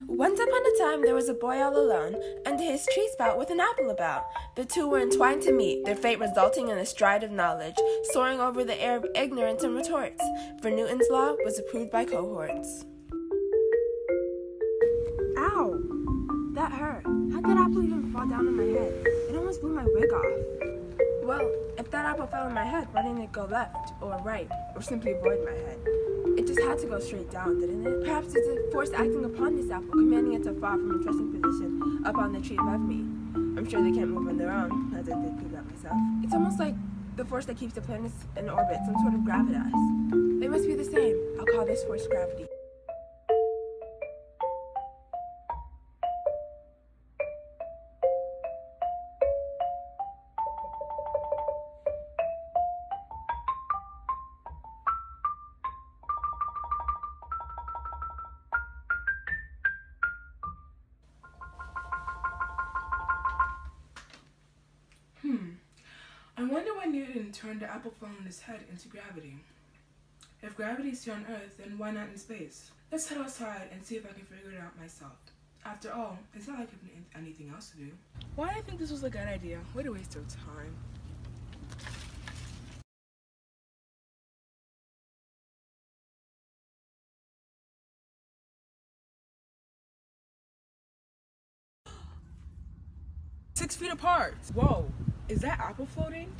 Once upon a time there was a boy all alone, under his tree spout with an apple about. The two were entwined to meet, their fate resulting in a stride of knowledge, soaring over the air of ignorance and retorts, for Newton's law was approved by cohorts. Ow! That hurt. How'd that apple even fall down on my head? It almost blew my wig off. Well, if that apple fell on my head, why didn't it go left, or right, or simply avoid my head? It just had to go straight down, didn't it? Perhaps it's a force acting upon this apple, commanding it to fall from a trusting position up on the tree above me. I'm sure they can't move on their own, as I did prove that myself. It's almost like the force that keeps the planets in orbit, some sort of gravitas. They must be the same. I'll call this force gravity. I wonder why Newton turned the apple fall on his head into gravity. If gravity is here on Earth, then why not in space? Let's head outside and see if I can figure it out myself. After all, it's not like I have anything else to do. Why did I think this was a good idea? What a waste of time. Six feet apart! Whoa, is that apple floating?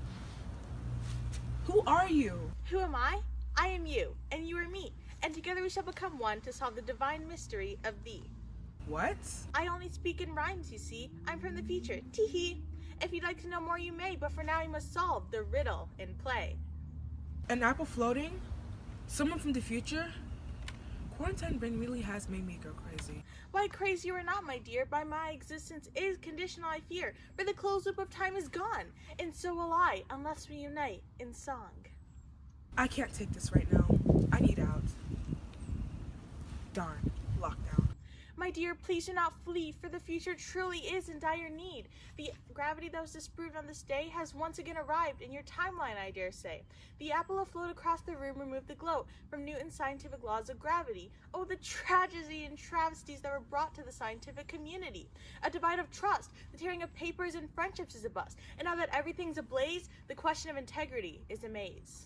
Who are you? Who am I? I am you, and you are me, and together we shall become one to solve the divine mystery of thee. What? I only speak in rhymes, you see. I'm from the future. Tee-hee. If you'd like to know more, you may, but for now you must solve the riddle in play. An apple floating? Someone from the future? Quarantine brain really has made me go crazy. Why, crazy or not, my dear, by my existence is conditional, I fear, for the closed loop of time is gone, and so will I, unless we unite in song. I can't take this right now. I need out. Darn, lockdown. My dear, please do not flee, for the future truly is in dire need. The gravity that was disproved on this day has once again arrived in your timeline, I dare say. The apple afloat across the room removed the glow from Newton's scientific laws of gravity. Oh, the tragedy and travesties that were brought to the scientific community. A divide of trust, the tearing of papers and friendships is a bust. And now that everything's ablaze, the question of integrity is a maze.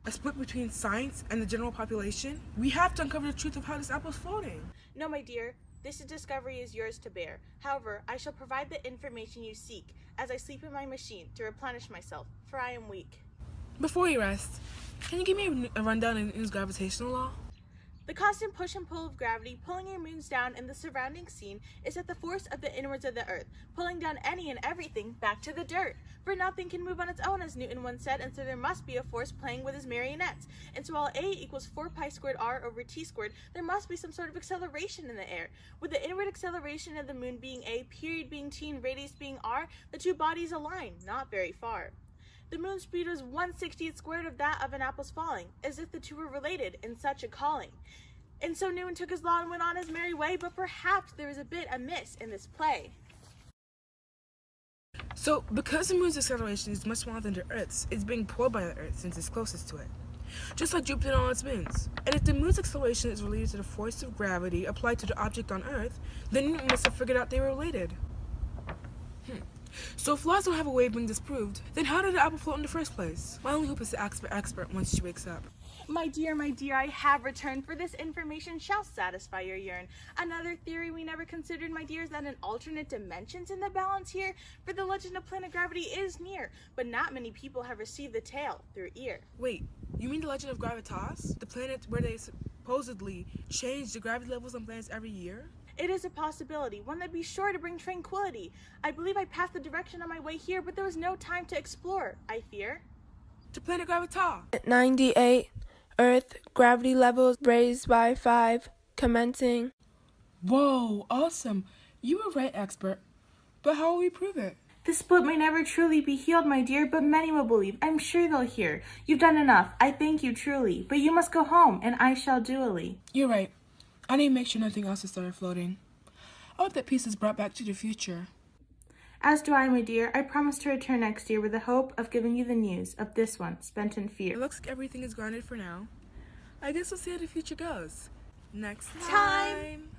A split between science and the general population? We have to uncover the truth of how this apple's floating. No, my dear, this discovery is yours to bear. However, I shall provide the information you seek as I sleep in my machine to replenish myself, for I am weak. Before you rest, can you give me a rundown of Newton's gravitational law? The constant push and pull of gravity pulling your moons down in the surrounding scene is at the force of the inwards of the earth, pulling down any and everything back to the dirt. For nothing can move on its own, as Newton once said, and so there must be a force playing with his marionettes. And so while A equals 4 pi squared r over t squared, there must be some sort of acceleration in the air. With the inward acceleration of the moon being a, period being t, and radius being r, the two bodies align, not very far. The moon's speed was 1/60th squared of that of an apple's falling, as if the two were related in such a calling. And so Newton took his law and went on his merry way, but perhaps there was a bit amiss in this play. So, because the moon's acceleration is much smaller than the Earth's, it's being pulled by the Earth since it's closest to it. Just like Jupiter and all its moons. And if the moon's acceleration is related to the force of gravity applied to the object on Earth, then Newton must have figured out they were related. So if laws don't have a way of being disproved, then how did the apple float in the first place? My only hope is to ask the expert once she wakes up. My dear, I have returned, for this information shall satisfy your yearn. Another theory we never considered, my dear, is that an alternate dimension's in the balance here, for the legend of planet gravity is near, but not many people have received the tale through ear. Wait, you mean the legend of Gravitas? The planet where they supposedly change the gravity levels on planets every year? It is a possibility, one that'd be sure to bring tranquility. I believe I passed the direction on my way here, but there was no time to explore, I fear. To planet Gravitas! At 98, Earth, gravity levels raised by 5, commencing. Whoa, awesome. You were right, expert. But how will we prove it? This split may never truly be healed, my dear, but many will believe. I'm sure they'll hear. You've done enough. I thank you truly. But you must go home, and I shall duly. You're right. I need to make sure nothing else has started floating. I hope that piece is brought back to the future. As do I, my dear. I promise to return next year with the hope of giving you the news of this one spent in fear. It looks like everything is grounded for now. I guess we'll see how the future goes. Next Time. time.